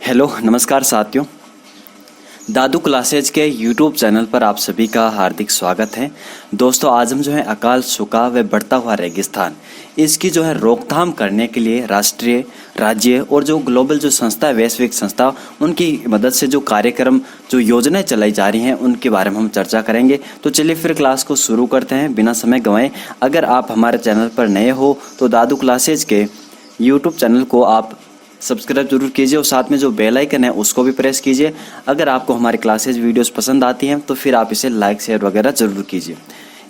Hello नमस्कार साथियों, दादू classes के यूट्यूब चैनल पर आप सभी का हार्दिक स्वागत है। दोस्तों आज हम अकाल, सूखा व बढ़ता हुआ रेगिस्तान, इसकी रोकथाम करने के लिए राष्ट्रीय, राज्य और जो ग्लोबल संस्था है, वैश्विक संस्था, उनकी मदद से जो कार्यक्रम, जो योजनाएं चलाई जा रही हैं, उनके बारे में हम चर्चा करेंगे। तो चलिए फिर क्लास को शुरू करते हैं बिना समय गंवाए। अगर आप हमारे चैनल पर नए हो तो दादू क्लासेज के यूट्यूब चैनल को आप सब्सक्राइब जरूर कीजिए और साथ में जो बेल आइकन है उसको भी प्रेस कीजिए। अगर आपको हमारी क्लासेज वीडियोस पसंद आती हैं तो फिर आप इसे लाइक शेयर वगैरह ज़रूर कीजिए।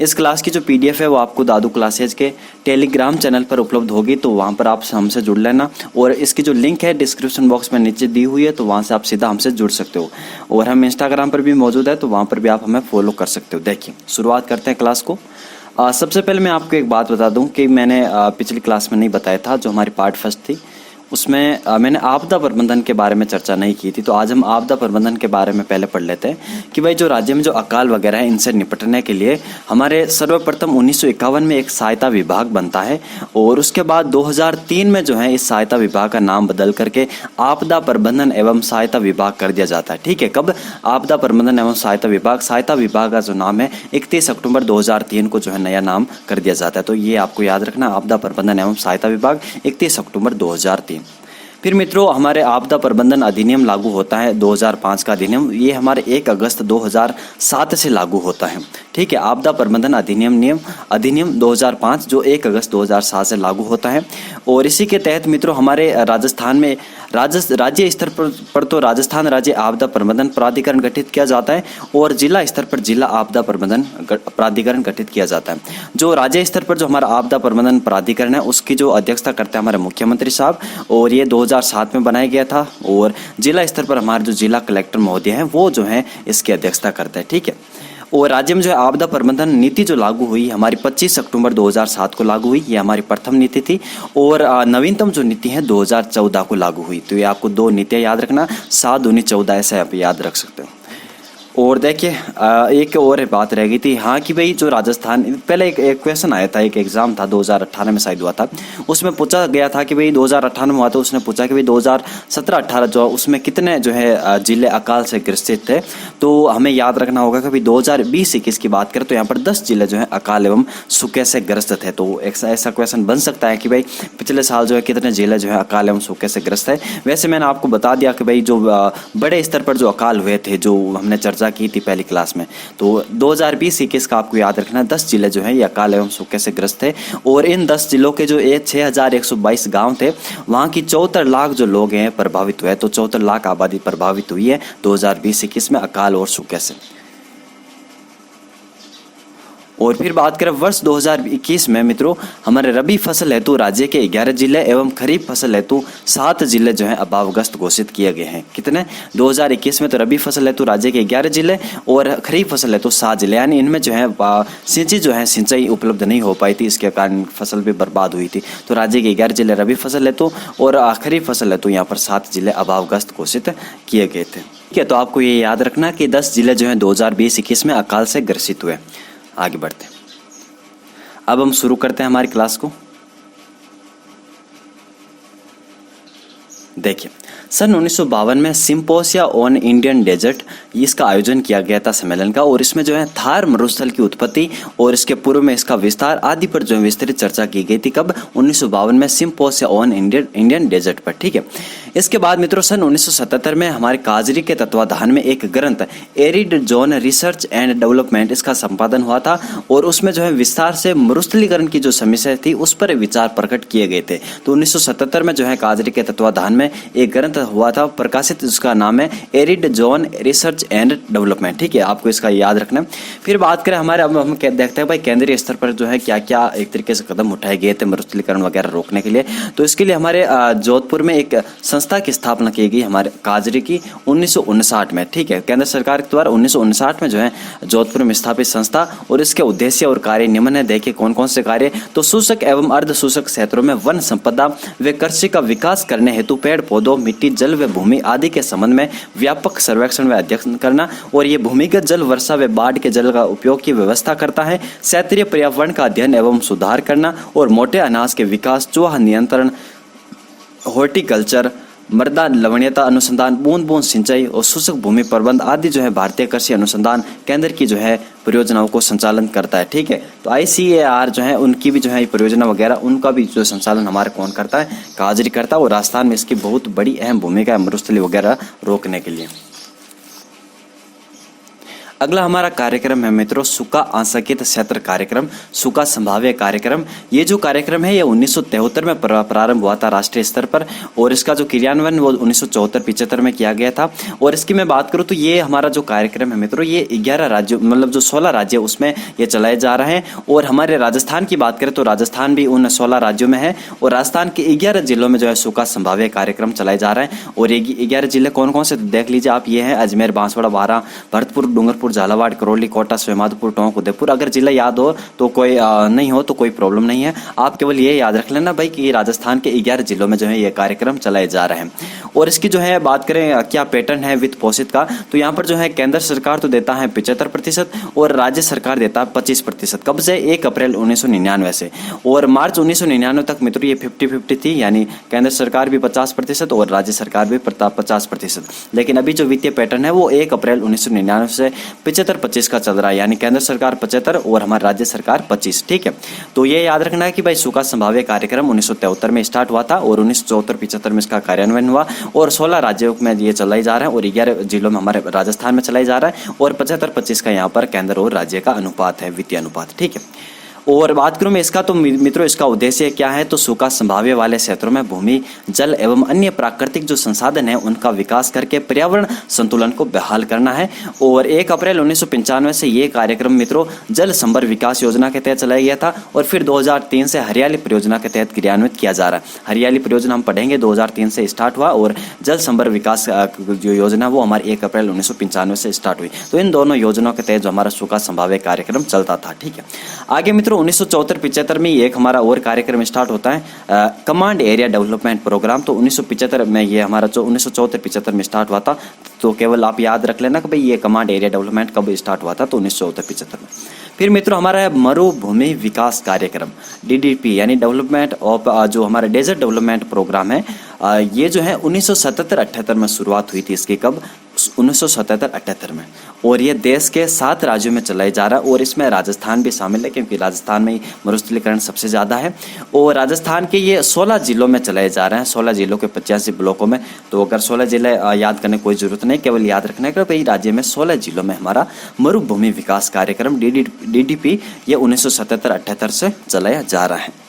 इस क्लास की जो पीडीएफ है वो आपको दादू क्लासेज के टेलीग्राम चैनल पर उपलब्ध होगी, तो वहाँ पर आप हमसे जुड़ लेना। और इसकी जो लिंक है डिस्क्रिप्शन बॉक्स में नीचे दी हुई है, तो वहाँ से आप सीधा हमसे जुड़ सकते हो। और हम इंस्टाग्राम पर भी मौजूद है, तो वहाँ पर भी आप हमें फॉलो कर सकते हो। देखिए शुरुआत करते हैं क्लास को। सबसे पहले मैं आपको एक बात बता दूँ कि मैंने पिछली क्लास में नहीं बताया था, जो हमारी पार्ट फर्स्ट थी उसमें मैंने आपदा प्रबंधन के बारे में चर्चा नहीं की थी। तो आज हम आपदा प्रबंधन के बारे में पहले पढ़ लेते हैं कि भाई जो राज्य में जो अकाल वगैरह है, इनसे निपटने के लिए हमारे सर्वप्रथम 1951 में एक सहायता विभाग बनता है। और उसके बाद 2003 में इस सहायता विभाग का नाम बदल करके आपदा प्रबंधन एवं सहायता विभाग कर दिया जाता है। ठीक है, कब आपदा प्रबंधन एवं सहायता विभाग का जो नाम है 31 अक्टूबर 2003 को नया नाम कर दिया जाता है। तो ये आपको याद रखना, आपदा प्रबंधन एवं सहायता विभाग 31 अक्टूबर 2003। फिर मित्रों हमारे आपदा प्रबंधन अधिनियम लागू होता है 2005 का अधिनियम, ये हमारे 1 अगस्त 2007 से लागू होता है। ठीक है, आपदा प्रबंधन अधिनियम 2005 जो 1 अगस्त 2007 से लागू होता है। और इसी के तहत मित्रों हमारे राजस्थान में राज्य स्तर पर तो राजस्थान राज्य आपदा प्रबंधन प्राधिकरण गठित किया जाता है और जिला स्तर पर जिला आपदा प्रबंधन प्राधिकरण गठित किया जाता है। जो राज्य स्तर पर जो हमारा आपदा प्रबंधन प्राधिकरण है उसकी जो अध्यक्षता करते हैं हमारे मुख्यमंत्री साहब, और ये 2007 में बनाया गया था। और जिला स्तर पर हमारे जो जिला कलेक्टर महोदय हैं वो इसकी अध्यक्षता करते हैं। ठीक है, और राज्य में आपदा प्रबंधन नीति जो लागू हुई हमारी 25 अक्टूबर 2007 को लागू हुई, ये हमारी प्रथम नीति थी। और नवीनतम जो नीति है 2014 को लागू हुई। तो ये आपको 2 नीतियाँ याद रखना, 7 दूनी 14 ऐसे आप याद रख सकते हो। और देखिए एक और बात रह गई थी, हाँ, कि भाई जो राजस्थान, पहले एक क्वेश्चन आया था, एक एग्जाम था 2018 में शायद हुआ था, उसमें पूछा गया था कि भाई 2018 में हुआ था, उसने पूछा कि भाई 2017-18 जो उसमें कितने जिले अकाल से ग्रसित थे। तो हमें याद रखना होगा कि भाई 2020-21 की बात करें तो यहाँ पर 10 जिले अकाल एवं सूखे से ग्रस्त थे। तो ऐसा क्वेश्चन बन सकता है कि भाई पिछले साल कितने जिले अकाल एवं सूखे से ग्रस्त है। वैसे मैंने आपको बता दिया कि भाई जो बड़े स्तर पर जो अकाल हुए थे, जो हमने चर्चा की थी पहली क्लास में, तो 2020-21 का आपको याद रखना, 10 जिले ये अकाल एवं सूखे से ग्रस्त थे। और इन 10 जिलों के 6122 गांव थे, वहां की 74 लाख जो लोग हैं प्रभावित हुए। तो 74 लाख आबादी प्रभावित हुई है 2020-21 में अकाल और सूखे से। और फिर बात करें वर्ष 2021 में मित्रों हमारे रबी फसल हेतु राज्य के 11 जिले एवं खरीफ फसल हेतु 7 जिले अभावग्रस्त घोषित किए गए हैं। कितने? 2021 में तो रबी फसल हेतु राज्य के 11 जिले और खरीफ फसल हेतु 7 जिले, यानी इनमें सिंचाई उपलब्ध नहीं हो पाई थी, इसके कारण फसल भी बर्बाद हुई थी। तो राज्य के 11 जिले रबी फसल हेतु और खरीफ फसल हेतु यहाँ पर 7 जिले अभावग्रस्त घोषित किए गए थे। ठीक है, तो आपको ये याद रखना कि 10 जिले 2020-21 में अकाल से ग्रसित हुए। आगे बढ़ते हैं, अब हम शुरू करते हैं हमारी क्लास को। देखिए सन 1952 में सिम्पोसिया ऑन इंडियन डेजर्ट, इसका आयोजन किया गया था सम्मेलन का। और इसमें थार मरुस्थल की उत्पत्ति और इसके पूर्व में इसका विस्तार आदि पर विस्तृत चर्चा की गई थी। कब? 1952 में सिम्पोसिया ऑन इंडियन डेजर्ट पर। ठीक है, इसके बाद मित्रों सन 1977 में हमारे काजरी के तत्वाधान में एक ग्रंथ arid zone research and development, इसका संपादन हुआ था। और उसमें विस्तार से मरुस्थलीकरण की जो समस्या थी उस पर विचार प्रकट किए गए थे। तो 1977 में काजरी के तत्वाधान में एक ग्रंथ हुआ था प्रकाशित, जिसका नाम है arid zone research and development. ठीक है, आपको इसका याद रखना। फिर बात करें हमारे, अब हम देखते हैं भाई केंद्रीय स्तर पर क्या क्या एक तरीके से कदम उठाए गए थे मरुस्थलीकरण वगैरह रोकने के लिए। तो इसके लिए हमारे जोधपुर में एक संस्था की स्थापना की गई हमारे काजरी की 1959 में। ठीक है, केंद्र सरकार के द्वारा 1959 में जोधपुर में स्थापित संस्था। और इसके उद्देश्य और कार्य निम्न है। देखिए कौन कौन से कार्य, तो शुष्क एवं अर्ध शुष्क क्षेत्रों में वन संपदा व कृषि का विकास करने हेतु पेड़ पौधों, मिट्टी, जल व भूमि आदि के संबंध में व्यापक सर्वेक्षण व अध्ययन करना। और ये भूमिगत जल, वर्षा व बाढ़ के जल का उपयोग की व्यवस्था करता है। क्षेत्रीय पर्यावरण का अध्ययन एवं सुधार करना और मोटे अनाज के विकास, चूहा नियंत्रण, हॉर्टिकल्चर, मृदा लवणीयता अनुसंधान, बूंद बूंद सिंचाई और शुष्क भूमि प्रबंध आदि जो है भारतीय कृषि अनुसंधान केंद्र की जो है परियोजनाओं को संचालन करता है। ठीक है, तो ICAR जो है उनकी भी जो है परियोजना वगैरह उनका भी जो संचालन हमारे कौन करता है, काजरी करता है। और राजस्थान में इसकी बहुत बड़ी अहम भूमिका है मरुस्थलीकरण वगैरह रोकने के लिए। अगला हमारा कार्यक्रम है मित्रों सूखा आंशिक क्षेत्र कार्यक्रम, सूखा संभाव्य कार्यक्रम। ये जो कार्यक्रम है ये 1973 में प्रारंभ हुआ था राष्ट्रीय स्तर पर, और इसका जो क्रियान्वयन वो 1974-75 में किया गया था। और इसकी मैं बात करूँ तो ये हमारा जो कार्यक्रम है मित्रों ये 11 राज्यों मतलब जो 16 राज्य उसमें ये चलाए जा रहे हैं। और हमारे राजस्थान की बात करें तो राजस्थान भी उन 16 राज्यों में है, और राजस्थान के 11 जिलों में जो है सूखा संभाव्य कार्यक्रम चलाए जा रहे हैं। और ये 11 जिले कौन कौन से देख लीजिए आप, ये हैं अजमेर, बांसवाड़ा, बारां, भरतपुर, डूंगरपुर, झालावाड़, करौली, कोटा, श्रीमाधोपुर, टोंक, उदयपुर। अगर जिला याद हो तो कोई नहीं हो तो कोई प्रॉब्लम नहीं है, आप केवल ये याद रख लेना भाई कि राजस्थान के 11 जिलों में जो है ये कार्यक्रम चलाए जा रहे हैं। और इसकी जो है बात करें क्या पैटर्न है वित्त पोषित का, तो यहाँ पर जो है केंद्र सरकार तो देता है 75% और राज्य सरकार देता है 25%। कब से? 1 अप्रैल 1999 से, और मार्च 1999 तक मित्रों ये 50-50 थी, यानी केंद्र सरकार भी 50% और राज्य सरकार भी 50%। लेकिन अभी जो वित्तीय पैटर्न है वो 1 अप्रैल 1999 से 75-25 का चल रहा है, यानी केंद्र सरकार 75 और हमारी राज्य सरकार 25। ठीक है, तो ये याद रखना है कि भाई सूखा संभाव्य कार्यक्रम 1973 में स्टार्ट हुआ था और 1974-75 में इसका कार्यान्वयन हुआ, और 16 राज्यों में ये चलाई जा रहा है और 11 जिलों में हमारे राजस्थान में चलाई जा रहा है, और 75-25 का यहाँ पर केंद्र और राज्य का अनुपात है, वित्तीय अनुपात। ठीक है, और बात करूं मैं इसका तो मित्रों इसका उद्देश्य क्या है, तो सूखा संभाव्य वाले क्षेत्रों में भूमि, जल एवं अन्य प्राकृतिक जो संसाधन है उनका विकास करके पर्यावरण संतुलन को बहाल करना है। और 1 अप्रैल 1995 से ये कार्यक्रम मित्रों जल संभर विकास योजना के तहत चलाया गया था, और फिर 2003 से हरियाली परियोजना के तहत क्रियान्वित किया जा रहा है। हरियाली परियोजना हम पढ़ेंगे 2003 से स्टार्ट हुआ, और जल संभर विकास जो योजना वो हमारे 1 अप्रैल 1995 से स्टार्ट हुई। तो इन दोनों योजनाओं के तहत जो हमारा सूखा संभाव्य कार्यक्रम चलता था। ठीक है, आगे मित्रों 1974-75 में एक हमारा और कार्यक्रम स्टार्ट होता है कमांड एरिया डेवलपमेंट प्रोग्राम। तो 1975 में ये हमारा जो 1974-75 में स्टार्ट हुआ था, तो केवल आप याद रख लेना कि भाई ये कमांड एरिया डेवलपमेंट कब स्टार्ट हुआ था, तो 1974-75 में। फिर मित्रों हमारा है मरुभूमि विकास कार्यक्रम DDP, यानी डेवलपमेंट ऑफ जो हमारा डेजर्ट डेवलपमेंट प्रोग्राम है, ये जो है 1977-78 में शुरुआत हुई थी इसकी। कब? 1977-78 में, और ये देश के 7 राज्यों में चलाई जा रहा है, और इसमें राजस्थान भी शामिल है क्योंकि राजस्थान में मरुस्थलीकरण सबसे ज़्यादा है। और राजस्थान के ये 16 जिलों में चलाए जा रहे हैं, 16 जिलों के 85 ब्लॉकों में। तो अगर 16 जिले याद करने की कोई ज़रूरत नहीं, केवल याद रखना है कि भाई राज्य में 16 जिलों में हमारा मरुभूमि विकास कार्यक्रम DDP ये 1977-78 से चलाया जा रहा है।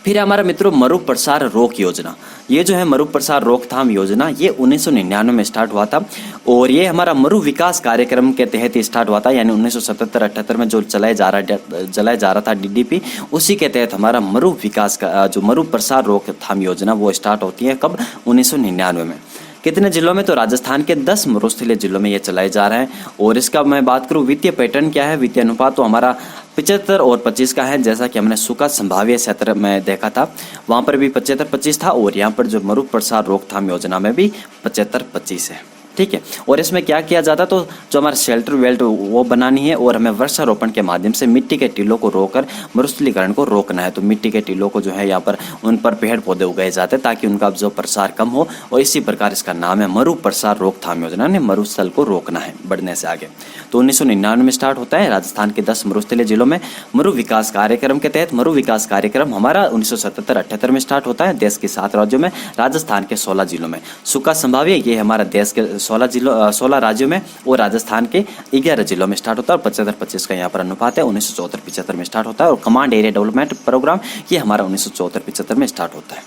फिर हमारा मित्रों मरु प्रसार रोक योजना, ये जो है मरु प्रसार रोकथाम योजना ये 1999 में स्टार्ट हुआ था, और ये हमारा मरु विकास कार्यक्रम के तहत स्टार्ट हुआ था, यानी 1977-78 में जो चलाया जा रहा था DDP, उसी के तहत हमारा मरु विकास का जो मरु प्रसार रोकथाम योजना वो स्टार्ट होती है। कब? 1999 में। कितने जिलों में? तो राजस्थान के 10 मरुस्थलीय जिलों में ये चलाए जा रहे हैं। और इसका मैं बात करूँ वित्तीय पैटर्न क्या है, वित्तीय अनुपात तो हमारा 75 और 25 का है, जैसा कि हमने सूखा संभाव्य क्षेत्र में देखा था, वहाँ पर भी 75-25 था, और यहाँ पर जो मरु प्रसार रोकथाम योजना में भी 75-25 है। ठीक है, और इसमें क्या किया जाता, तो जो हमारा शेल्टर वेल्ट वो बनानी है, और हमें वृक्षारोपण के माध्यम से मिट्टी के टीलों को रोककर मरुस्थलीकरण को रोकना है। तो मिट्टी के टीलों को जो है यहाँ पर उन पर पेड़ पौधे उगाए जाते हैं ताकि उनका जो प्रसार कम हो, और इसी प्रकार इसका नाम है मरु प्रसार रोकथाम योजना ने मरुस्थल को रोकना है बढ़ने से आगे। तो 1999 में स्टार्ट होता है। राजस्थान के 10 मरुस्थलीय जिलों में मरु विकास कार्यक्रम के तहत मरु विकास कार्यक्रम हमारा 1977-78 में स्टार्ट होता है, देश के 7 राज्यों में, राजस्थान के 16 जिलों में। सूखा संभाव्य ये हमारा देश के 16 राज्यों में और राजस्थान के 11 जिलों में स्टार्ट होता है, और 75-25 का यहाँ पर अनुपात है। 1974-75 में स्टार्ट होता है, और कमांड एरिया डेवलपमेंट प्रोग्राम ये हमारा 1974-75 में स्टार्ट होता है।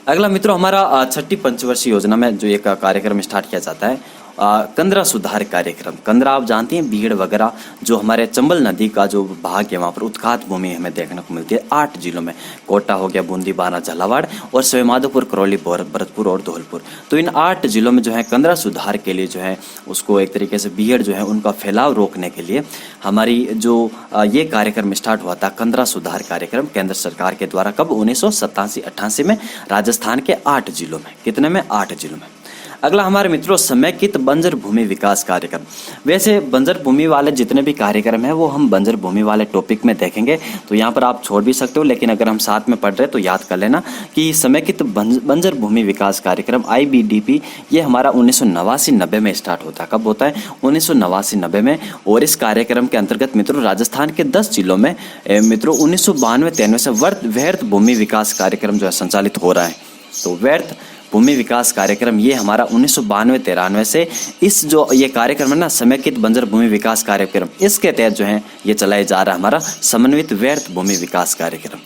अगला मित्रों हमारा छठी पंचवर्षीय योजना में जो एक कार्यक्रम स्टार्ट किया जाता है कंदरा सुधार कार्यक्रम। कंदरा आप जानते हैं भीड़ वगैरह जो हमारे चंबल नदी का जो भाग है वहाँ पर उत्खात भूमि हमें देखने को मिलती है 8 जिलों में। कोटा हो गया, बूंदी, बारां, झालावाड़ और श्रीमाधोपुर, करौली, भरतपुर और धौलपुर। तो इन 8 जिलों में जो है कंदरा सुधार के लिए जो है उसको एक तरीके से भीड़ जो है उनका फैलाव रोकने के लिए हमारी जो ये कार्यक्रम स्टार्ट हुआ था कंदरा सुधार कार्यक्रम केंद्र सरकार के द्वारा। कब? 1987-88 में राजस्थान के 8 जिलों में। कितने में? 8 जिलों में। अगला हमारे मित्रों समेकित बंजर भूमि विकास कार्यक्रम। वैसे बंजर भूमि वाले जितने भी कार्यक्रम है वो हम बंजर भूमि वाले टॉपिक में देखेंगे, तो यहाँ पर आप छोड़ भी सकते हो, लेकिन अगर हम साथ में पढ़ रहे तो याद कर लेना कि समेकित बंजर भूमि विकास कार्यक्रम IBDP ये हमारा 1989-90 में स्टार्ट होता है। कब होता है? 1989-90 में। और इस कार्यक्रम के अंतर्गत मित्रों राजस्थान के 10 जिलों में मित्रों 1992-93 से व्यर्थ भूमि विकास कार्यक्रम जो है संचालित हो रहा है। तो व्यर्थ भूमि विकास कार्यक्रम ये हमारा 1992-93 से इस जो ये कार्यक्रम है ना समेकित बंजर भूमि विकास कार्यक्रम, इसके तहत जो है ये चलाया जा रहा है हमारा समन्वित व्यर्थ भूमि विकास कार्यक्रम।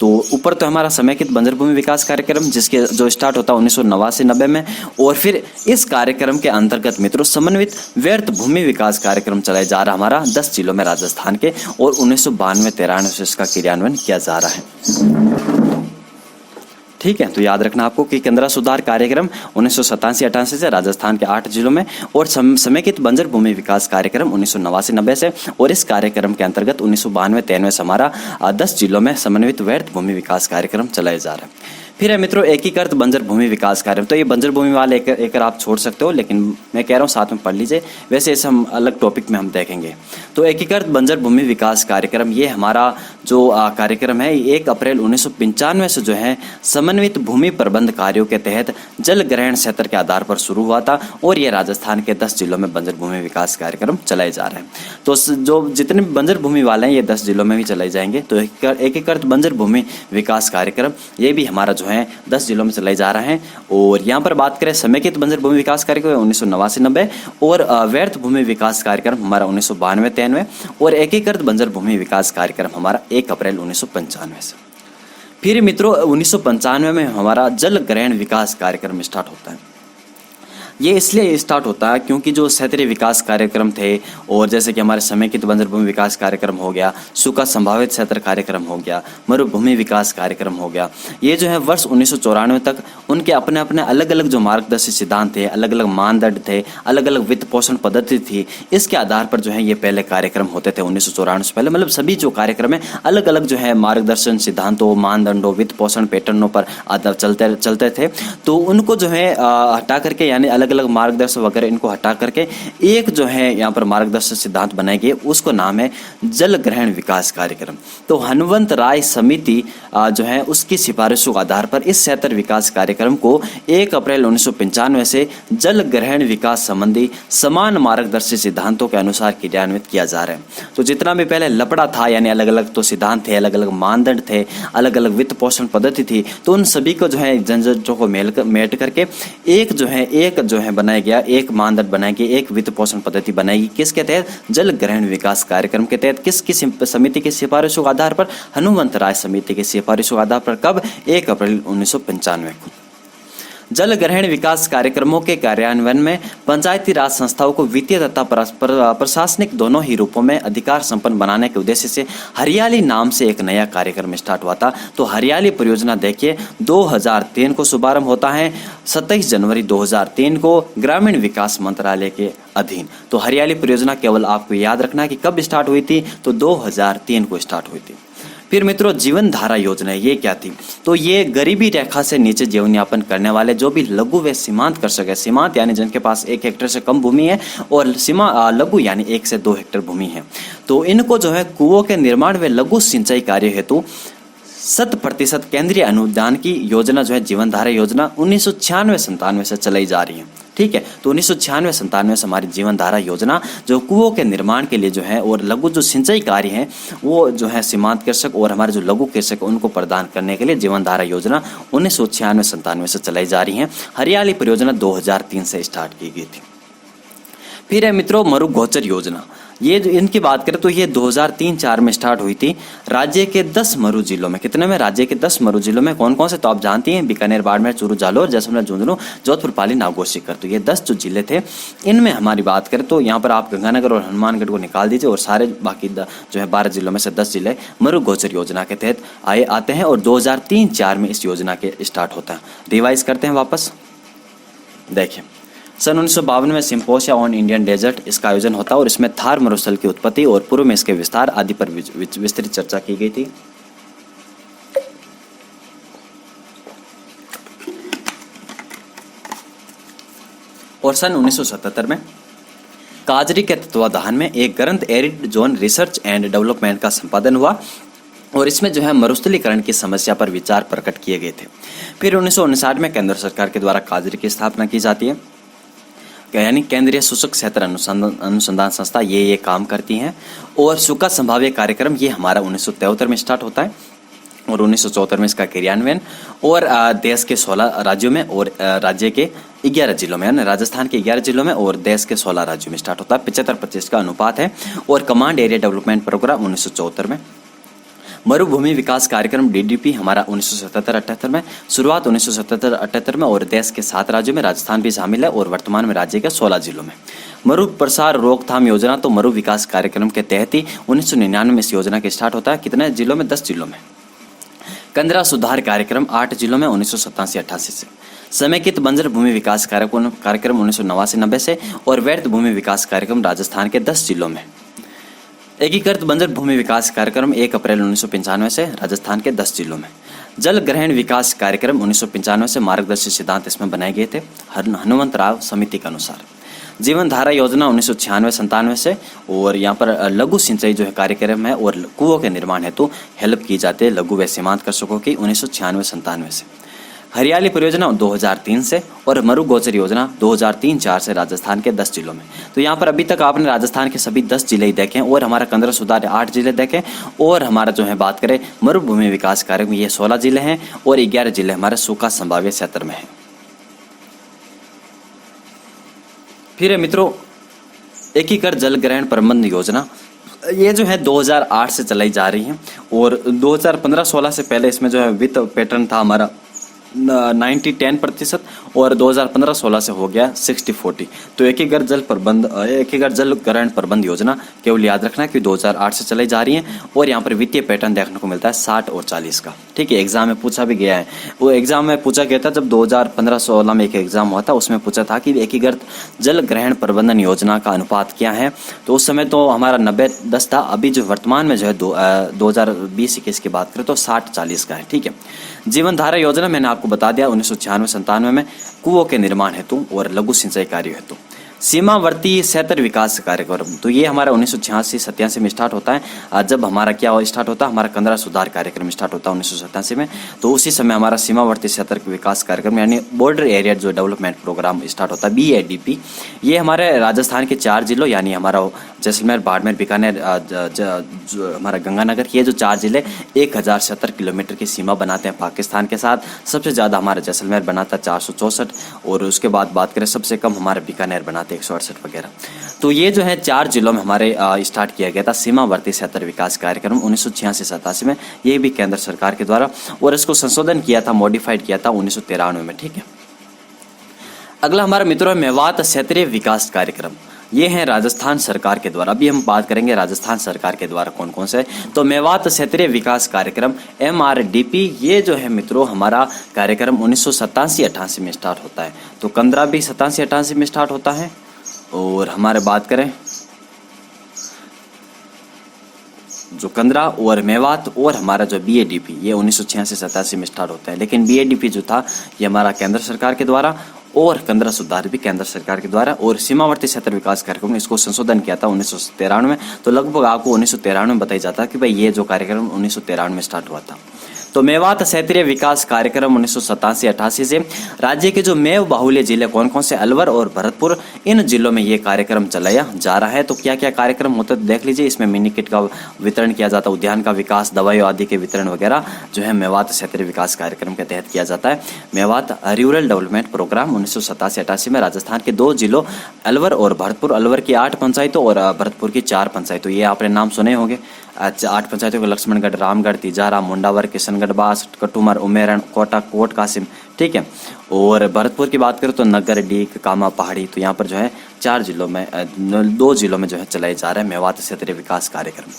तो ऊपर तो हमारा समेकित बंजर भूमि विकास कार्यक्रम जिसके जो स्टार्ट होता है 1989-90 में, और फिर इस कार्यक्रम के अंतर्गत मित्रों समन्वित व्यर्थ भूमि विकास कार्यक्रम चलाया जा रहा हमारा 10 जिलों में राजस्थान के, और 1992-93 से इसका क्रियान्वयन किया जा रहा है। ठीक है, तो याद रखना आपको कि केंद्र सुधार कार्यक्रम 1987-88 से राजस्थान के 8 जिलों में, और समेकित बंजर भूमि विकास कार्यक्रम 1989-90 से, और इस कार्यक्रम के अंतर्गत 1992-93 से हमारा 10 जिलों में समन्वित व्यर्थ भूमि विकास कार्यक्रम चलाया जा रहा है। फिर है मित्रों एकीकृत बंजर भूमि विकास कार्यक्रम। तो ये बंजर भूमि वाले एक आप छोड़ सकते हो, लेकिन मैं कह रहा हूँ साथ में पढ़ लीजिए, वैसे इसे हम अलग टॉपिक में हम देखेंगे। तो एकीकृत बंजर भूमि विकास कार्यक्रम ये हमारा जो कार्यक्रम है 1 अप्रैल 1995 से जो है समन्वित भूमि प्रबंध कार्यों के तहत जल ग्रहण क्षेत्र के आधार पर शुरू हुआ था, और ये राजस्थान के 10 जिलों में बंजर भूमि विकास कार्यक्रम चलाए जा रहे हैं। तो जो जितने भी बंजर भूमि वाले हैं ये 10 जिलों में भी चलाए जाएंगे। तो एकीकृत बंजर भूमि विकास कार्यक्रम ये भी हमारा जो है 10 जिलों में चलाए जा रहे हैं। और यहाँ पर बात करें समेकित बंजर भूमि विकास कार्यक्रम 1989-90, और व्यर्थ भूमि विकास कार्यक्रम हमारा 1992-93, और एकीकृत बंजर भूमि विकास कार्यक्रम हमारा 1 अप्रैल 1995 से। फिर मित्रों 1995 में हमारा जल ग्रहण विकास कार्यक्रम स्टार्ट होता है। ये इसलिए स्टार्ट होता है क्योंकि जो क्षेत्रीय विकास कार्यक्रम थे, और जैसे कि हमारे समेकित बंजर भूमि विकास कार्यक्रम हो गया, सूखा संभावित क्षेत्र कार्यक्रम हो गया, मरुभूमि विकास कार्यक्रम हो गया, ये जो है वर्ष 1994 तक उनके अपने अपने अलग अलग जो मार्गदर्शी सिद्धांत थे, अलग अलग मानदंड थे, अलग अलग वित्त पोषण पद्धति थी, इसके आधार पर जो है ये पहले कार्यक्रम होते थे 1994 से पहले। मतलब सभी जो कार्यक्रम है अलग अलग जो है मार्गदर्शन सिद्धांतों, मानदंडों, वित्त पोषण पैटर्नों पर आधार चलते थे। तो उनको जो है हटा करके, यानी अलग अलग मार्गदर्शक वगैरह इनको हटा करके एक जो है यहाँ पर मार्गदर्शक सिद्धांत बनाए गए, उसको नाम है जल ग्रहण विकास कार्यक्रम। तो हनुमंत राय समिति जो है उसकी सिफारिशों के आधार पर इस क्षेत्र विकास कार्यक्रम को 1 अप्रैल 1995 से जल ग्रहण विकास संबंधी समान मार्गदर्शी सिद्धांतों के अनुसार क्रियान्वित किया जा रहा है। तो जितना भी पहले लपड़ा था, यानी अलग अलग तो सिद्धांत थे, अलग अलग मानदंड थे, अलग अलग वित्त पोषण पद्धति थी, तो उन सभी को जो है झंझटों को मेट करके एक जो है बनाया गया, एक मानदंड बनाया गया, एक वित्त पोषण पद्धति बनाई। किसके तहत? जल ग्रहण विकास कार्यक्रम के तहत। किसकी समिति की सिफारिशों के आधार पर? हनुमंत राय समिति की सिफारिशों के आधार पर। कब? 1 अप्रैल 1995 को। जल ग्रहण विकास कार्यक्रमों के कार्यान्वयन में पंचायती राज संस्थाओं को वित्तीय तथा प्रशासनिक दोनों ही रूपों में अधिकार संपन्न बनाने के उद्देश्य से हरियाली नाम से एक नया कार्यक्रम स्टार्ट हुआ था। तो हरियाली परियोजना देखिए 2003 को शुभारंभ होता है, 27 जनवरी 2003 को ग्रामीण विकास मंत्रालय के अधीन। तो हरियाली परियोजना केवल आपको याद रखना है कि कब स्टार्ट हुई थी, तो 2003 को स्टार्ट हुई थी। फिर मित्रों जीवन धारा योजना ये क्या थी? तो ये गरीबी रेखा से नीचे जीवन यापन करने वाले जो भी लघु व सीमांत कर सके, सीमांत यानी जिनके पास 1 हेक्टेयर से कम भूमि है, और लघु यानी 1 से 2 हेक्टेयर भूमि है, तो इनको जो है कुओं के निर्माण व लघु सिंचाई कार्य हेतु 100% केंद्रीय अनुदान की योजना जो है जीवन धारा योजना 1996-97 से चलाई जा रही है। ठीक है, तो 1996-97 से हमारी जीवन धारा योजना जो कुओं के निर्माण के लिए जो है और लघु जो सिंचाई कार्य है वो जो है सीमांत कृषक और हमारे जो लघु कृषक उनको प्रदान करने के लिए जीवन धारा योजना 1996-97 से चलाई जा रही है। हरियाली परियोजना 2003 से स्टार्ट की गई थी। फिर है मित्रों मरु गोचर योजना, ये जो इनकी बात करें तो ये 2003-04 में स्टार्ट हुई थी राज्य के 10 मरु जिलों में। कितने में? राज्य के 10 मरु जिलों में। कौन कौन से? तो आप जानती हैं, बीकानेर, बाड़मेर, चूरू, जालौर, जैसलमेर, झुंझुनू, जोधपुर, पाली, नागौर, सीकर। तो ये 10 जो जिले थे, इनमें हमारी बात करें तो यहाँ पर आप गंगानगर और हनुमानगढ़ को निकाल दीजिए, और सारे बाकी जो है 12 जिलों में से 10 जिले मरु गोचर योजना के तहत आते हैं, और 2003-04 में इस योजना के स्टार्ट होता है। रिवाइज करते हैं वापस, देखिए सन 1952 में सिम्पोसिया ऑन इंडियन डेजर्ट इसका आयोजन होता है, और इसमें थार मरुस्थल की उत्पत्ति और पूर्व में इसके विस्तार आदि पर विस्तृत चर्चा की गई थी। और सन 1977 में काजरी के तत्वाधान में एक ग्रंथ arid zone research and development का संपादन हुआ और इसमें जो है मरुस्थलीकरण की समस्या पर विचार प्रकट किए गए थे। फिर 1959 में केंद्र सरकार के द्वारा काजरी की स्थापना की जाती है, यानी केंद्रीय शुष्क क्षेत्र अनुसंधान संस्था ये काम करती हैं। और सूखा संभाव्य कार्यक्रम ये हमारा 1973 में स्टार्ट होता है और 1974 में इसका क्रियान्वयन और देश के 16 राज्यों में और राज्य के 11 जिलों में, यानी राजस्थान के 11 जिलों में और देश के 16 राज्यों में स्टार्ट होता है। 75-25 का अनुपात है। और कमांड एरिया डेवलपमेंट प्रोग्राम 1974 में। मरुभूमि विकास कार्यक्रम DDP हमारा 1977-78 में, शुरुआत 1977-78 में और देश के 7 राज्यों में, राजस्थान भी शामिल है और वर्तमान में राज्य के 16 जिलों में। मरु प्रसार रोकथाम योजना तो मरु विकास कार्यक्रम के तहत ही 1999 में इस योजना के स्टार्ट होता है। कितने जिलों में? 10 जिलों में। कंदरा सुधार कार्यक्रम 8 जिलों में 1987-88 से। समेकित बंजर भूमि विकास कार्यक्रम 1989-90 से और व्यर्थ भूमि विकास कार्यक्रम राजस्थान के 10 जिलों में। एकीकृत बंजर भूमि विकास कार्यक्रम 1 अप्रैल 1995 से राजस्थान के 10 जिलों में। जल ग्रहण विकास कार्यक्रम 1995 से मार्गदर्शी सिद्धांत इसमें बनाए गए थे हनुमंतराव समिति के अनुसार। जीवन धारा योजना 1996-97 से और यहाँ पर लघु सिंचाई जो है कार्यक्रम है और कुओं के निर्माण हेतु हेल्प की जाती है लघु व सीमांत कृषकों की 1996-97 से। हरियाली परियोजना 2003 से और मरु गोचर योजना 2003-04 से राजस्थान के 10 जिलों में। तो यहाँ पर अभी तक आपने राजस्थान के सभी 10 जिले ही देखे और हमारा कंदरा सुधार 8 जिले देखे और हमारा जो है बात करें मरुभूमि विकास कार्यक्रम ये 16 जिले हैं और 11 जिले हमारे सूखा संभाव्य क्षेत्र में हैं। फिर है मित्रों एकीकृत जल ग्रहण प्रबंधन योजना, ये जो है 2008 से चलाई जा रही है और 2015-16 से पहले इसमें जो है वित्त पैटर्न था हमारा 90-10% और 2015-16 से हो गया 60-40। तो एकीकृत जल ग्रहण प्रबंध योजना केवल याद रखना कि 2008 से चलाई जा रही है और यहाँ पर वित्तीय पैटर्न देखने को मिलता है 60 और 40 का। ठीक है, एग्जाम में पूछा भी गया है। वो एग्जाम में पूछा गया था जब 2015-16 में एक एग्जाम हुआ था, उसमें पूछा था कि एकीकृत जल ग्रहण प्रबंधन योजना का अनुपात क्या है। तो उस समय तो हमारा 90-10 था। अभी जो वर्तमान में जो है 2020-21 की बात करें तो 60-40 का है। ठीक है, जीवन धारा योजना मैंने आपको बता दिया 1996-97 में कुओं के निर्माण हेतु और लघु सिंचाई कार्य हेतु। सीमावर्ती क्षेत्र विकास कार्यक्रम तो ये हमारा 1986-87 में स्टार्ट होता है। जब हमारा क्या स्टार्ट होता है, हमारा कंदरा सुधार कार्यक्रम स्टार्ट होता है 1987 में। तो उसी समय हमारा सीमावर्ती क्षेत्र विकास कार्यक्रम यानी बॉर्डर एरिया जो डेवलपमेंट प्रोग्राम स्टार्ट होता है BADP। ये हमारे राजस्थान के 4 जिलों यानी हमारा जैसलमेर, बाड़मेर, बीकानेर, हमारा गंगानगर, ये जो 4 जिले 1070 किलोमीटर की सीमा बनाते हैं पाकिस्तान के साथ। सबसे ज़्यादा हमारा जैसलमेर बनाता है 464 और उसके बाद बात करें सबसे कम हमारा बीकानेर बनाते 168 वगैरह। तो ये जो है 4 जिलों में हमारे स्टार्ट किया गया था सीमावर्ती क्षेत्र विकास कार्यक्रम 1986-87 में। ये भी केंद्र सरकार के द्वारा और इसको संशोधन किया था, मॉडिफाइड किया था 1993 में। ठीक है, अगला हमारा मित्रों मेवात क्षेत्रीय विकास कार्यक्रम, ये है राजस्थान सरकार के द्वारा। अभी हम बात करेंगे राजस्थान सरकार के द्वारा कौन कौन से। तो मेवात क्षेत्रीय विकास कार्यक्रम MRDP ये जो है मित्रों हमारा कार्यक्रम 1987-88 में स्टार्ट होता है। तो कंदरा भी 87-88 में स्टार्ट होता है और हमारे बात करें जो कंदरा और मेवात और हमारा जो BADP ये 1986-87 में स्टार्ट होता है। लेकिन BADP जो था ये हमारा केंद्र सरकार के द्वारा और कंदरा सुधार भी केंद्र सरकार के द्वारा और सीमावर्ती क्षेत्र विकास कार्यक्रम ने इसको संशोधन किया था 1993 में। तो लगभग आपको 1993 में बताया जाता है कि भाई ये जो कार्यक्रम 1993 में स्टार्ट हुआ था। तो मेवात क्षेत्रीय विकास कार्यक्रम 1987-88 से राज्य के जो मेव बाहुल्य जिले कौन कौन से अलवर और भरतपुर, इन जिलों में ये कार्यक्रम चलाया जा रहा है। तो क्या क्या कार्यक्रम होता है देख लीजिए। इसमें मिनी किट का वितरण किया जाता है, उद्यान का विकास, दवाइयों आदि के वितरण वगैरह जो है मेवात क्षेत्रीय विकास कार्यक्रम के तहत किया जाता है। मेवात रूरल डेवलपमेंट प्रोग्राम 1987-88 में राजस्थान के 2 जिलों अलवर और भरतपुर, अलवर की 8 पंचायतों और भरतपुर की 4 पंचायतों, ये आपने नाम सुने होंगे। 8 पंचायतों को लक्ष्मणगढ़, रामगढ़, तिजारा, मुंडावर, किशनगढ़, बास, कटुमर, उमेरण, कोटा, कोट कासिम। ठीक है, और भरतपुर की बात करें तो नगर, डीक, कामा, पहाड़ी। तो यहाँ पर जो है 4 जिलों में 2 जिलों में जो है चलाए जा रहे हैं मेवात क्षेत्रीय विकास कार्यक्रम।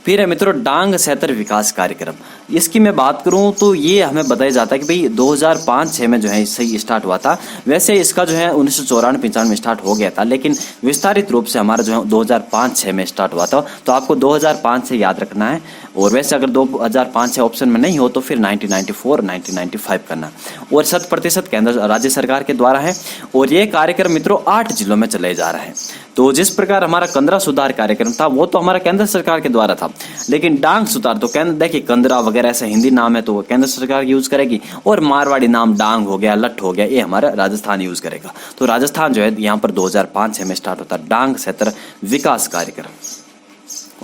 फिर है मित्रों डांग क्षेत्र विकास कार्यक्रम, इसकी मैं बात करूं तो ये हमें बताया जाता है कि भाई 2005-6 में जो है सही स्टार्ट हुआ था। वैसे इसका जो है 1994-95 में स्टार्ट हो गया था, लेकिन विस्तारित रूप से हमारा जो है 2005-6 में स्टार्ट हुआ था। तो आपको 2005 से याद रखना है, और वैसे अगर 2005 से ऑप्शन में नहीं हो तो फिर 1994 1995 करना। और 100% केंद्र राज्य सरकार के द्वारा है, और ये कार्यक्रम मित्रों 8 जिलों में चले जा रहे हैं। तो जिस प्रकार हमारा कंदरा सुधार कार्यक्रम था वो तो हमारा केंद्र सरकार के द्वारा था, लेकिन डांग सुधार तो केंद्र, देखिए कंदरा वगैरह ऐसा हिंदी नाम है तो वो केंद्र सरकार यूज करेगी, और मारवाड़ी नाम डांग हो गया, लठ हो गया, ये हमारा राजस्थान यूज करेगा। तो राजस्थान जो है यहाँ पर 2005-6 में स्टार्ट होता है डांग क्षेत्र विकास कार्यक्रम।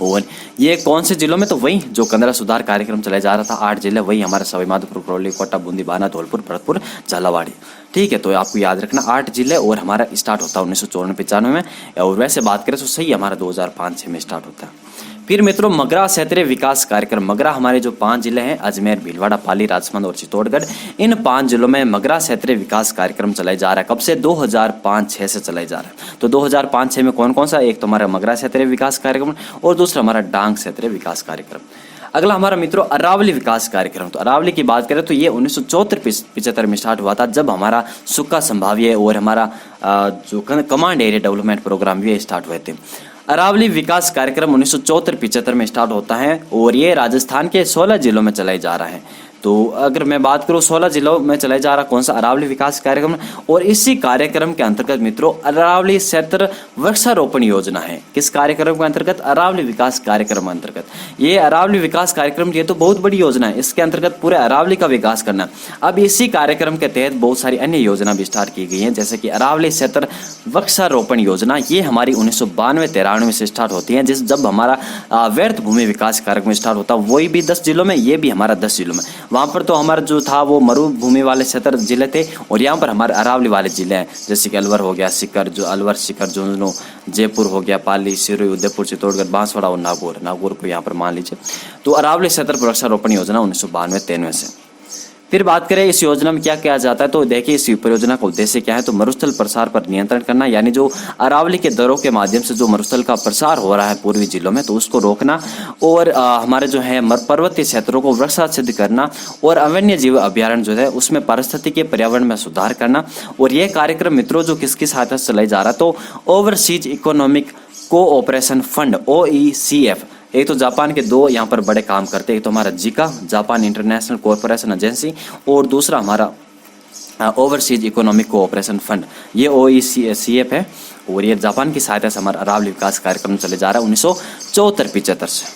और ये कौन से जिलों में, तो वही जो कंदरा सुधार कार्यक्रम चला जा रहा था 8 जिले, वही हमारे सवाईमाधोपुर, करौली, कोटा, बूंदी, बाना, धौलपुर, भरतपुर, झालावाड़। ठीक है, तो आपको याद रखना 8 जिले, और हमारा स्टार्ट होता है 1994-95 में, और वैसे बात करें तो सही हमारा 2005-6 में स्टार्ट होता है। फिर मित्रों मगरा क्षेत्रीय विकास कार्यक्रम। मगरा हमारे जो 5 जिले हैं अजमेर, भीलवाड़ा, पाली, राजसमंद और चित्तौड़गढ़, इन 5 जिलों में मगरा क्षेत्रीय विकास कार्यक्रम चलाया जा रहा है। कब से? 2005-6 से चलाया जा रहा है। तो 2005-6 में कौन कौन सा? एक तो हमारा मगरा क्षेत्रीय विकास कार्यक्रम, और दूसरा हमारा डांग क्षेत्रीय विकास कार्यक्रम। अगला हमारा मित्रों अरावली विकास कार्यक्रम। तो अरावली की बात करें तो ये 1974-75 में स्टार्ट हुआ था, जब हमारा सुक्का संभाव्य और हमारा जो कमांड एरिया डेवलपमेंट प्रोग्राम ये स्टार्ट हुए थे। अरावली विकास कार्यक्रम 1974-75 में स्टार्ट होता है, और ये राजस्थान के 16 जिलों में चलाए जा रहा है। तो अगर मैं बात करूं 16 जिलों में चलाया जा रहा कौन सा? अरावली विकास कार्यक्रम। और इसी कार्यक्रम के अंतर्गत मित्रों अरावली क्षेत्र वृक्षारोपण योजना है। किस कार्यक्रम के अंतर्गत? अरावली विकास कार्यक्रम अंतर्गत। ये अरावली विकास कार्यक्रम ये तो बहुत बड़ी योजना है, इसके अंतर्गत पूरे अरावली का विकास करना। अब इसी कार्यक्रम के तहत बहुत सारी अन्य योजना भी स्टार्ट की गई है, जैसे कि अरावली क्षेत्र वृक्षारोपण योजना। ये हमारी 1992-93 से स्टार्ट होती है, जब हमारा व्यर्थ भूमि विकास कार्यक्रम स्टार्ट होता है, वही भी 10 जिलों में, ये भी हमारा 10 जिलों में। वहाँ पर तो हमारा जो था वो मरुभूमि वाले क्षेत्र जिले थे, और यहाँ पर हमारे अरावली वाले जिले हैं, जैसे कि अलवर हो गया, सीकर, जो अलवर, सीकर, झुंझुनू, जयपुर हो गया, पाली, सिरोही, उदयपुर, चित्तौड़गढ़, बांसवाड़ा और नागौर को यहाँ पर मान लीजिए। तो अरावली क्षेत्र वृक्षारोपण योजना 1992-93 से। फिर बात करें इस योजना में क्या किया जाता है, तो देखिए इस परियोजना का उद्देश्य क्या है, तो मरुस्थल प्रसार पर नियंत्रण करना, यानी जो अरावली के दरों के माध्यम से जो मरुस्थल का प्रसार हो रहा है पूर्वी जिलों में, तो उसको रोकना, और हमारे जो है पर्वतीय क्षेत्रों को वृक्षाच्छेद करना, और वन्य जीव अभ्यारण्य जो है उसमें पारिस्थितिकी पर्यावरण में सुधार करना। और ये कार्यक्रम मित्रों जो किसकी सहायता से चलाया जा रहा है, तो overseas economic cooperation fund OECF। एक तो जापान के 2 यहाँ पर बड़े काम करते हैं, एक तो हमारा जिका, जापान इंटरनेशनल कोऑपरेशन एजेंसी, और दूसरा हमारा ओवरसीज इकोनॉमिक कोऑपरेशन फंड, ये OECF है। और ये जापान की सहायता से हमारा अरावली विकास कार्यक्रम चले जा रहा है 1974-75 से।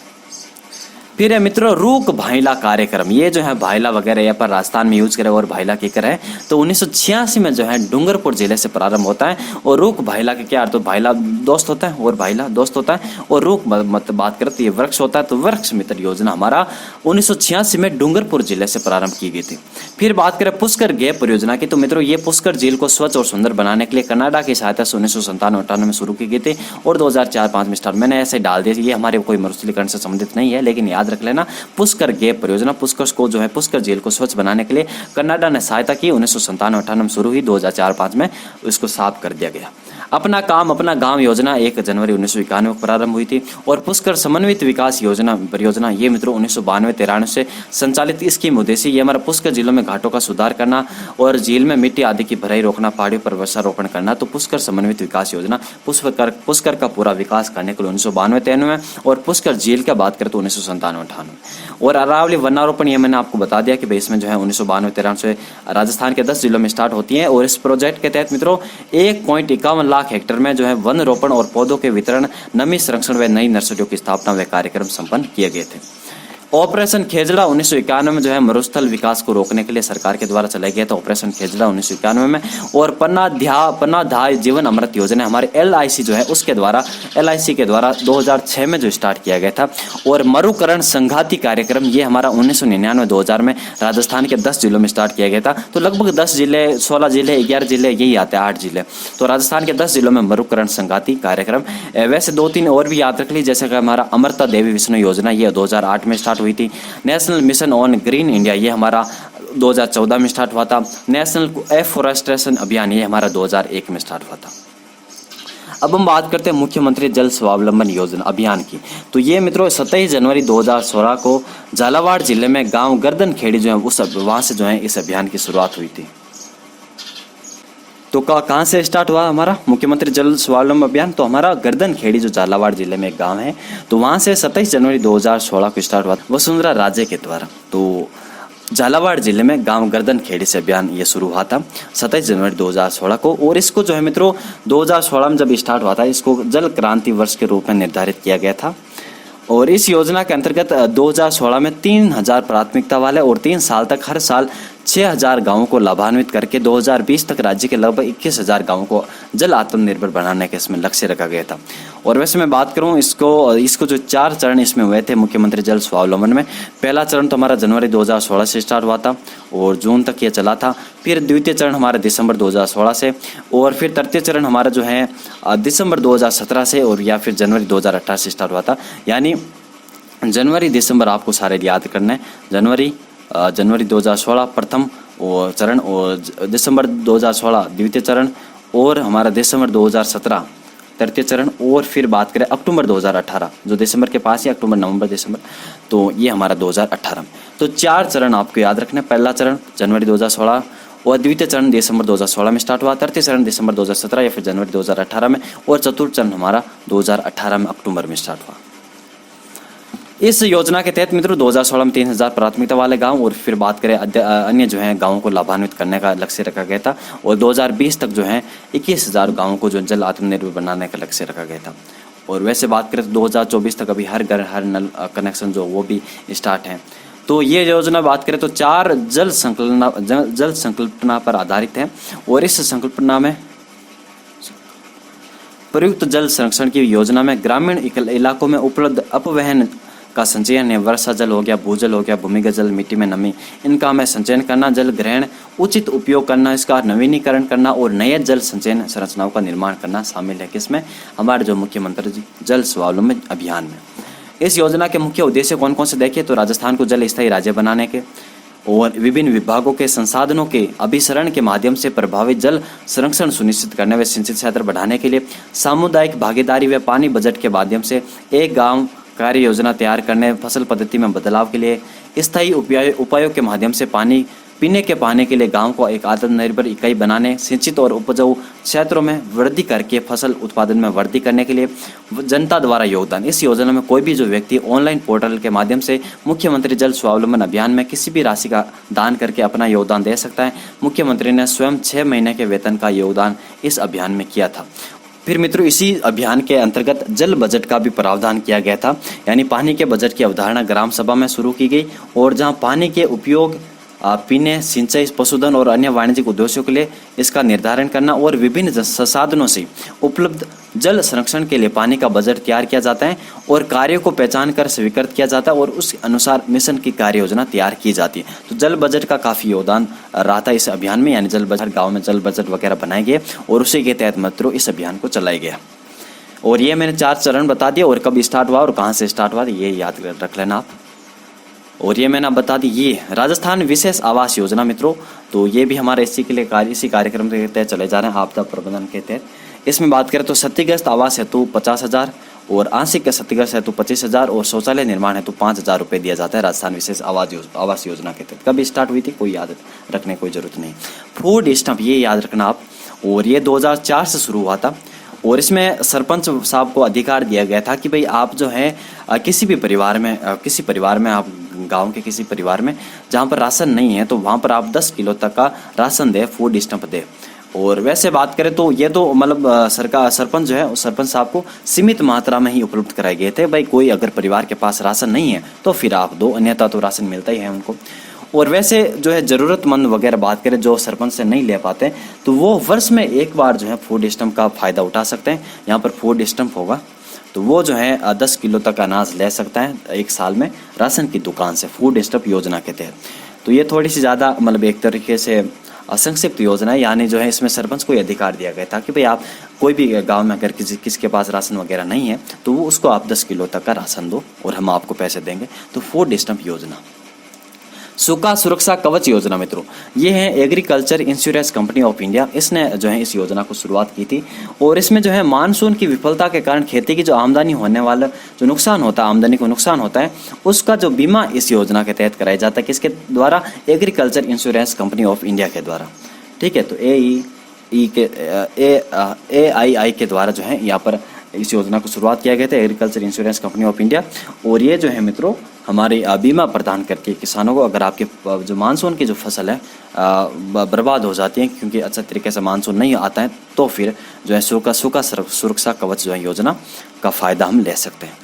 फिर है मित्रों रूक भाईला कार्यक्रम। ये जो है भाईला वगैरह यहाँ पर राजस्थान में यूज करे, और भाईला की करे तो 1986 में जो है डूंगरपुर जिले से प्रारंभ होता है। और रूक भाईला के क्या अर्थ? तो भाईला दोस्त होता है और भाईला दोस्त होता है, और रूक मतलब बात करें तो ये वृक्ष होता है। तो वृक्ष मित्र योजना हमारा 1986 में डूंगरपुर जिले से प्रारंभ की गई थी। फिर बात करें पुष्कर गैप परियोजना की, तो मित्रों ये पुष्कर झील को स्वच्छ और सुंदर बनाने के लिए कनाडा की सहायता से 1997-98 में शुरू की गई थी, और 2004-05 में स्टार्ट। मैंने ऐसे डाल दिया, ये हमारे कोई मरुस्थलीकरण से संबंधित नहीं है, लेकिन याद रख लेना पुष्कर गैप परियोजना, पुष्कर को जो है पुष्कर झील को स्वच्छ बनाने के लिए कनाडा ने सहायता की। 1997-98 में शुरू हुई, 2004-05 में इसको साफ कर दिया गया। अपना काम अपना गांव योजना 1 जनवरी 1991 को प्रारंभ हुई थी। और पुष्कर समन्वित विकास योजना परियोजना ये मित्रों 1992-93 से संचालित स्कीम उद्देश्य ये हमारा पुष्कर जिलों में घाटों का सुधार करना, और झील में मिट्टी आदि की भराई रोकना, पहाड़ियों पर वृक्षारोपण करना। तो पुष्कर समन्वित विकास योजना पुष्कर का पूरा विकास करने के लिए 1992-93 में, और पुष्कर झील की बात करें तो 1997-98। और अरावली वनारोपण ये मैंने आपको बता दिया कि भाई इसमें जो है 1992-93 से राजस्थान के 10 जिलों में स्टार्ट होती है। और इस प्रोजेक्ट के तहत मित्रों 1.51 लाख हेक्टेयर में जो है वन रोपण और पौधों के वितरण, नमी संरक्षण व नई नर्सरियों की स्थापना व कार्यक्रम संपन्न किए गए थे। ऑपरेशन खेजड़ा 1991 में जो है मरुस्थल विकास को रोकने के लिए सरकार के द्वारा चलाया गया था ऑपरेशन खेजड़ा 1991 में। और पन्नाधाय जीवन अमृत योजना हमारे LIC जो है उसके द्वारा LIC के द्वारा 2006 में जो स्टार्ट किया गया था। और मरुकरण संघाती कार्यक्रम ये हमारा 1999-2000 में राजस्थान के 10 जिलों में स्टार्ट किया गया था। तो लगभग 10 जिले 16 जिले 11 जिले यही आते हैं 8 जिले। तो राजस्थान के 10 जिलों में मरुकरण संघाती कार्यक्रम। वैसे 2-3 और भी याद रख ली, जैसे कि हमारा अमृता देवी विष्णु योजना ये 2008 में स्टार्ट हुई थी। National mission on green India ये हमारा 2014 में स्टार्ट हुआ था। नेशनल एफॉरेस्टेशन अभियान ये हमारा 2001 में स्टार्ट हुआ था। अब हम बात करते हैं मुख्यमंत्री जल स्वावलंबन योजना अभियान की। तो ये मित्रों 27 जनवरी 2016 को झालावाड़ जिले में गांव गर्दन खेड़ी जो है वहाँ से जो है इस अभियान की शुरुआत हुई थी। तो कहाँ से स्टार्ट हुआ हमारा मुख्यमंत्री जल स्वावलंबन अभियान? तो हमारा गर्दन खेड़ी जो झालावाड़ जिले में एक गांव है, तो वहाँ से 27 जनवरी 2016 को स्टार्ट हुआ वसुंधरा राजे के द्वारा। तो झालावाड़ जिले में गांव गर्दन खेड़ी से अभियान ये शुरू हुआ था 27 जनवरी 2016 को। और इसको जो है मित्रों 2016 में जब स्टार्ट हुआ था, इसको जल क्रांति वर्ष के रूप में निर्धारित किया गया था। और इस योजना के अंतर्गत 2016 में 3000 प्राथमिकता वाले और 3 साल तक हर साल 6000 गांवों को लाभान्वित करके 2020 तक राज्य के लगभग 21000 गांवों को जल आत्मनिर्भर बनाने का इसमें लक्ष्य रखा गया था। और वैसे मैं बात करूं इसको जो 4 चरण इसमें हुए थे मुख्यमंत्री जल स्वावलंबन में। पहला चरण तो हमारा जनवरी 2016 से स्टार्ट हुआ था और जून तक ये चला था। फिर द्वितीय चरण हमारा दिसंबर 2016 से, और फिर तृतीय चरण हमारा जो है दिसंबर 2017 से, और या फिर जनवरी 2018 से स्टार्ट हुआ था। यानी जनवरी दिसंबर आपको सारे याद करना है। जनवरी 2016 प्रथम और चरण, और दिसंबर 2016 द्वितीय चरण, और हमारा दिसंबर 2017 तृतीय चरण, और फिर बात करें अक्टूबर 2018 जो दिसंबर के पास ही अक्टूबर नवंबर दिसंबर, तो ये हमारा 2018 में। तो 4 चरण आपको याद रखना है। पहला चरण जनवरी 2016 और द्वितीय चरण दिसंबर 2016 में स्टार्ट हुआ, तृतीय चरण दिसंबर 2017 या फिर जनवरी 2018 में, और चतुर्थ चरण हमारा 2018 में अक्टूबर में स्टार्ट हुआ। इस योजना के तहत मित्रों 2016 में 3000 प्राथमिकता वाले गांव और फिर बात करें अन्य जो है गांवों को लाभान्वित करने का लक्ष्य रखा गया था। और 2020 तक जो है 21000 गांवों को जो जल आत्मनिर्भर बनाने का लक्ष्य रखा गया था। और वैसे बात करें तो 2024 तक अभी हर घर हर नल कनेक्शन जो वो भी स्टार्ट है। तो ये योजना बात करें तो 4 जल संकल्पना पर आधारित है। और इस संकल्पना में प्रयुक्त जल संरक्षण की योजना में ग्रामीण इलाकों में उपलब्ध अपवहन का संचयन है। वर्षा जल हो गया, भूजल हो गया, भूमिगत जल, मिट्टी में नमी, इनका हमें संचयन करना, जल ग्रहण उचित उपयोग करना, इसका नवीनीकरण करना और नए जल संचयन संरचनाओं का निर्माण करना शामिल है। किसमें? हमारे जो मुख्यमंत्री जल स्वावलंबन अभियान में। इस योजना के मुख्य उद्देश्य कौन कौन से देखें तो राजस्थान को जल स्थायी राज्य बनाने के, और विभिन्न विभागों के संसाधनों के अभिसरण के माध्यम से प्रभावित जल संरक्षण सुनिश्चित करने व सिंचित क्षेत्र बढ़ाने के लिए, सामुदायिक भागीदारी व पानी बजट के माध्यम से एक गांव कार्य योजना तैयार करने, फसल पद्धति में बदलाव के लिए, स्थायी उपायों के माध्यम से पानी पीने के पानी के लिए गांव को एक आत्मनिर्भर इकाई बनाने, सिंचित और उपजाऊ क्षेत्रों में वृद्धि करके फसल उत्पादन में वृद्धि करने के लिए जनता द्वारा योगदान। इस योजना में कोई भी जो व्यक्ति ऑनलाइन पोर्टल के माध्यम से मुख्यमंत्री जल स्वावलंबन अभियान में किसी भी राशि का दान करके अपना योगदान दे सकता है। मुख्यमंत्री ने स्वयं 6 महीने के वेतन का योगदान इस अभियान में किया था। फिर मित्रों इसी अभियान के अंतर्गत जल बजट का भी प्रावधान किया गया था। यानी पानी के बजट की अवधारणा ग्राम सभा में शुरू की गई, और जहां पानी के उपयोग पीने, सिंचाई, पशुधन और अन्य वाणिज्यिक उद्देश्यों के लिए इसका निर्धारण करना और विभिन्न संसाधनों से उपलब्ध जल संरक्षण के लिए पानी का बजट तैयार किया जाता है और कार्यों को पहचान कर स्वीकृत किया जाता है और उस अनुसार मिशन की कार्य योजना तैयार की जाती है। तो जल बजट का काफ़ी योगदान रहा था इस अभियान में। यानी जल बजट गाँव में जल बजट वगैरह बनाए गए और उसी के तहत मित्रों इस अभियान को चलाया गया। और ये मैंने 4 चरण बता दिए और कब स्टार्ट हुआ और कहाँ से स्टार्ट हुआ ये याद रख लेना आप। और ये मैंने बता दी ये राजस्थान विशेष आवास योजना मित्रों, तो ये भी हमारे इसी के लिए इसी कार्यक्रम के तहत चले जा रहे हैं आपदा प्रबंधन के तहत। इसमें बात करें तो क्षतिग्रस्त आवास हेतु 50,000 और आंशिक क्षतिग्रस्त हेतु 25,000 और शौचालय निर्माण हेतु 5,000 रुपये दिया जाता है राजस्थान विशेष आवास योजना के तहत। कब स्टार्ट हुई थी कोई याद रखने कोई जरूरत नहीं। फूड स्टैंप ये याद रखना आप, और ये 2004 से शुरू हुआ था। और इसमें सरपंच साहब को अधिकार दिया गया था कि भाई आप जो है किसी परिवार में आप गांव के किसी परिवार में जहां पर राशन नहीं है तो वहां पर आप 10 किलो तक का राशन दे, फूड स्टैंप दे। और वैसे बात करें तो ये तो मतलब सरपंच जो है सरपंच साहब को सीमित मात्रा में ही उपलब्ध कराए गए थे। भाई कोई अगर परिवार के पास राशन नहीं है तो फिर आप दो, अन्यथा तो राशन मिलता ही है उनको। और वैसे जो है ज़रूरतमंद वगैरह बात करें जो सरपंच से नहीं ले पाते तो वो वर्ष में एक बार जो है फूड स्टैंप का फ़ायदा उठा सकते हैं। यहाँ पर फूड स्टैंप होगा तो वो जो है 10 किलो तक अनाज ले सकता है एक साल में राशन की दुकान से, फूड स्टैंप योजना के तहत। तो ये थोड़ी सी ज़्यादा मतलब एक तरीके से असंक्षिप्त योजना है। यानी जो है इसमें सरपंच को अधिकार दिया गया था कि भाई आप कोई भी गांव में अगर किसके पास राशन वगैरह नहीं है तो वो उसको आप 10 किलो तक का राशन दो और हम आपको पैसे देंगे। तो फूड स्टैंप योजना। सूखा सुरक्षा कवच योजना मित्रों, ये है agriculture insurance company of India, इसने जो है इस योजना को शुरुआत की थी। और इसमें जो है मानसून की विफलता के कारण खेती की जो आमदनी होने वाला जो नुकसान होता है, आमदनी को नुकसान होता है, उसका जो बीमा इस योजना के तहत कराया जाता है। किसके द्वारा? Agriculture insurance company of India के द्वारा। ठीक है, तो AII के द्वारा जो है यहाँ पर इस योजना को शुरुआत किया गया था, agriculture insurance company of India. और ये जो है मित्रों हमारे बीमा प्रदान करके किसानों को, अगर आपके जो मानसून की जो फसल है बर्बाद हो जाती है क्योंकि अच्छा तरीके से मानसून नहीं आता है, तो फिर जो है सूखा सुरक्षा कवच जो है योजना का फ़ायदा हम ले सकते हैं।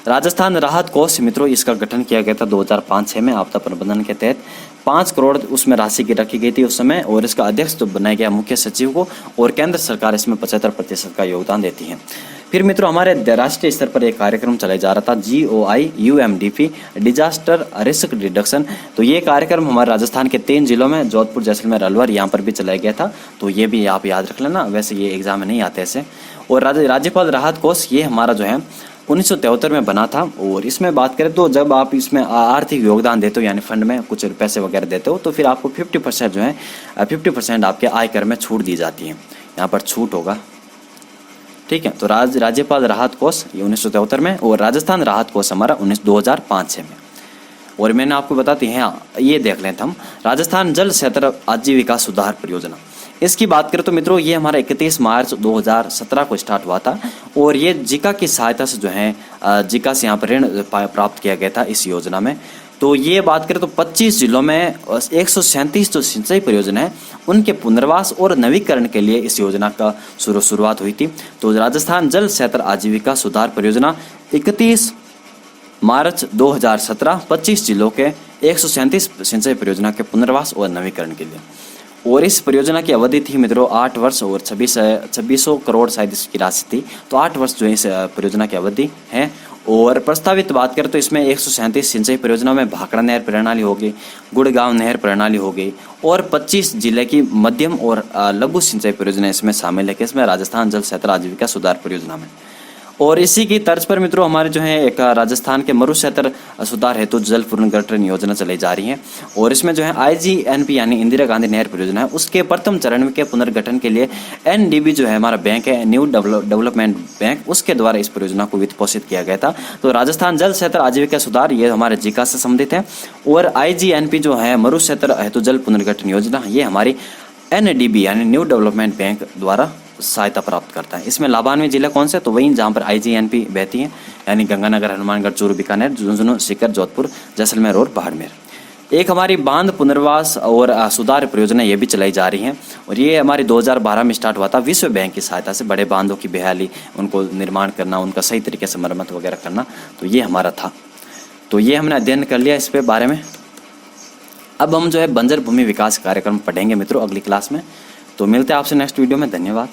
राजस्थान राहत कोष मित्रों, इसका गठन किया गया था 2005-06 में आपदा प्रबंधन के तहत। 5 करोड़ उसमें राशि की रखी गई थी उस समय, और इसका अध्यक्ष तो बनाया गया मुख्य सचिव को, और केंद्र सरकार इसमें 75% का योगदान देती है। फिर मित्रों हमारे राष्ट्रीय स्तर पर एक कार्यक्रम चलाया जा रहा था, GOI-UMDP डिजास्टर रिस्क रिडक्शन। तो ये कार्यक्रम हमारे राजस्थान के 3 जिलों में, जोधपुर, जैसलमेर, अलवर, यहाँ पर भी चलाया गया था। तो ये भी आप याद रख लेना, वैसे ये एग्जाम में नहीं आते ऐसे। और राज्यपाल राहत कोष ये हमारा जो है 1973 में बना था। और इसमें बात करें तो जब आप इसमें आर्थिक योगदान देते हो, यानी फंड में कुछ पैसे वगैरह देते हो, तो फिर आपको 50% जो है 50% आपके आयकर में छूट दी जाती है। यहाँ पर छूट होगा। ठीक है, तो राज्यपाल राहत कोष ये 1973 में, और राजस्थान राहत कोष हमारा 2005-06 में। और मैंने आपको बताती हैं, ये देख लें हम, राजस्थान जल क्षेत्र आजीविका सुधार परियोजना। इसकी बात करें तो मित्रों ये हमारा 31 मार्च 2017 को स्टार्ट हुआ था, और ये जिका की सहायता से जो है जिका से यहाँ पर ऋण प्राप्त किया गया था इस योजना में। तो ये बात करें तो 25 जिलों में 137 जो सिंचाई परियोजना है उनके पुनर्वास और नवीकरण के लिए इस योजना का शुरुआत हुई थी। तो राजस्थान जल क्षेत्र आजीविका सुधार परियोजना 31 मार्च 2017 25 जिलों के 137 सिंचाई परियोजना के पुनर्वास और नवीकरण के लिए। और इस परियोजना की अवधि थी मित्रों 8 वर्ष, और 2600 करोड़ शायद इसकी राशि थी। तो 8 वर्ष जो है इस परियोजना की अवधि है। और प्रस्तावित बात करें तो इसमें 137 सिंचाई परियोजना में भाखड़ा नहर प्रणाली होगी, गुड़गांव नहर प्रणाली होगी, और 25 जिले की मध्यम और लघु सिंचाई परियोजना इसमें शामिल है। किसमें? राजस्थान जल क्षेत्र आजीविका सुधार परियोजना में। और इसी की तर्ज पर मित्रों हमारे जो है एक राजस्थान के मरु क्षेत्र सुधार हेतु जल पुनर्गठन योजना चलाई जा रही है। और इसमें जो है IGNP यानी इंदिरा गांधी नहर परियोजना है, उसके प्रथम चरण के पुनर्गठन के लिए NDB जो है हमारा बैंक है, न्यू डेवलपमेंट बैंक, उसके द्वारा इस परियोजना को वित्त पोषित किया गया था। तो राजस्थान जल क्षेत्र आजीविका सुधार ये हमारे जिका से संबंधित है, और IGNP जो है मरु क्षेत्र हेतु जल पुनर्गठन योजना ये हमारी NDB यानी न्यू डेवलपमेंट बैंक द्वारा सहायता प्राप्त करता है। इसमें लाभान्वित जिला कौन से? तो वही जहाँ पर IGNP बहती है, यानी गंगानगर, हनुमानगढ़, चूरू, बीकानेर, झुंझुनू, सीकर, जोधपुर, जैसलमेर और बाड़मेर। एक हमारी बांध पुनर्वास और सुधार परियोजना ये भी चलाई जा रही है, और ये हमारी 2012 में स्टार्ट हुआ था विश्व बैंक की सहायता से। बड़े बांधों की बहाली, उनको निर्माण करना, उनका सही तरीके से मरम्मत वगैरह करना, तो ये हमारा था। तो ये हमने अध्ययन कर लिया इस पे बारे में। अब हम जो है बंजर भूमि विकास कार्यक्रम पढ़ेंगे मित्रों अगली क्लास में। तो मिलते हैं आपसे नेक्स्ट वीडियो में। धन्यवाद।